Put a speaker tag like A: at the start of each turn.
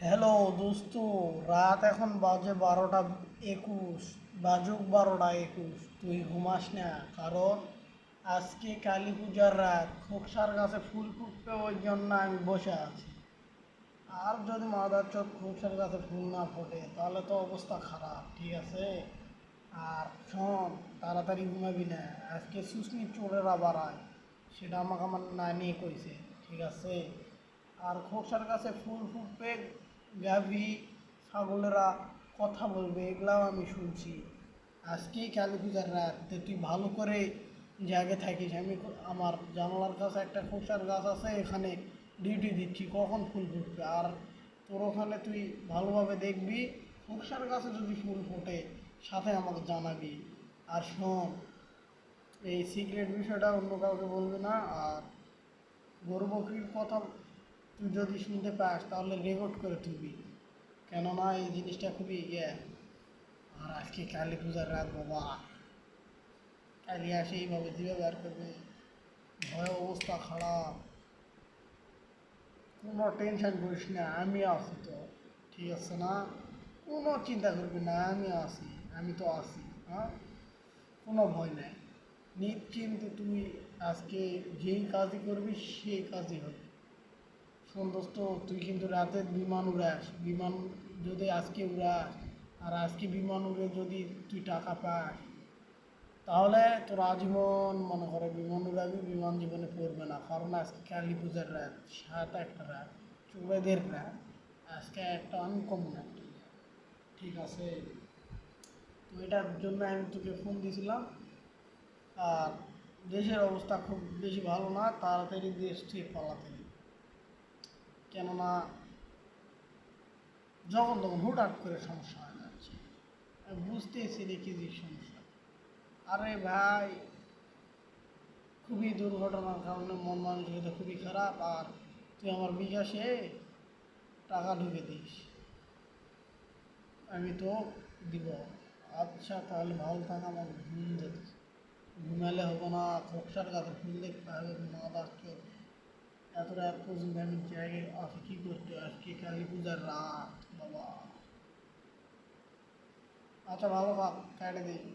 A: Hello দোস্ত, রাত এখন বাজে 12টা 21, বাজুক 12টা 21, তুই ঘুমাস না। কারণ আজকে কালী পূজার রাত, খোকসার কাছে ফুল ফুটবে, ওই জন্য আমি বসে আছি। আর যদি মাদার চোখ খোকসার কাছে ফুল না ফোটে তাহলে তো অবস্থা খারাপ, ঠিক আছে? আর শোন, তাড়াতাড়ি ঘুমাবি না, আজকে সুস্মি চোরেরা বাড়ায়, সেটা আমাকে আমার নানি কইছে, ঠিক আছে? আর খোকসার কাছে ফুল ফুটবে, গাভী ছাগলেরা কথা বলবে, এগুলাও আমি শুনছি। আজকেই কালী পূজার রাত, তো তুই ভালো করে জায়গায় থাকিস। আমি আমার জানলার কাছে একটা খোকসার গাছ আছে, এখানে ডিউটি দিচ্ছি কখন ফুল ফুটবে। আর তোর ওখানে তুই ভালোভাবে দেখবি, খোকসার গাছে যদি ফুল ফোটে সাথে আমাকে জানাবি। আর শোন, এই সিক্রেট বিষয়টা অন্য কাউকে বলবি না। আর গরু বকরির কথা তুই যদি শুনতে পাস তাহলে রেকর্ড করে তুলবি, কেননা এই জিনিসটা খুবই আর আজকে কালী পূজার রাত বাবা, কালী আসে এইভাবে যেভাবে আর করবে, ভয় অবস্থা খারাপ। কোনো টেনশন করিস না, আমি আছি তো, ঠিক আছে না? কোনো চিন্তা করবি না, আমি আছি, আমি তো আছি। হ্যাঁ, কোনো ভয় নাই, নিশ্চিন্তে তুই আজকে যেই কাজই করবি সেই কাজই হবে। শোন দোস্ত, তুই কিন্তু রাতে বিমান উড়াস, বিমান যদি আজকে উড়াস আর আজকে বিমান উড়ে যদি তুই টাকা পাস, তাহলে তোর আজীবন মনে করে বিমান উড়াবি, বিমান জীবনে পড়বে না। কারণ আজকে কালী পূজার রাত, 7 একটা রাত, চোরেদের রাত, আজকে একটা আনকমন একটা রাত, ঠিক আছে? তো এটার জন্য আমি তোকে ফোন দিয়েছিলাম। আর দেশের অবস্থা খুব বেশি ভালো না, তাড়াতাড়ি দেশ থেকে পালাতে হবে। কেননা যখন তখন হুটহাট করে সমস্যা হয়ে যাচ্ছে, আমি বুঝতেছি রে কি যে সমস্যা। আরে ভাই, খুবই দুর্ঘটনার কারণে মন মানসিকতা খুবই খারাপ। আর তুই আমার বিকাশে টাকা ঢুকে দিস, আমি তো দিব। আচ্ছা তাহলে ভালো থাক, আমার ঘুম যেতে, ঘুমালে হবে না, খোকসার কাছে ফুল দেখতে হবে, মা ডাকছে। এত রাত পর্যন্ত আমি জায়গায় আছি কী করতে? আজকে কালী পূজার রাত বাবা। আচ্ছা ভালো থাক, কেটে দিই।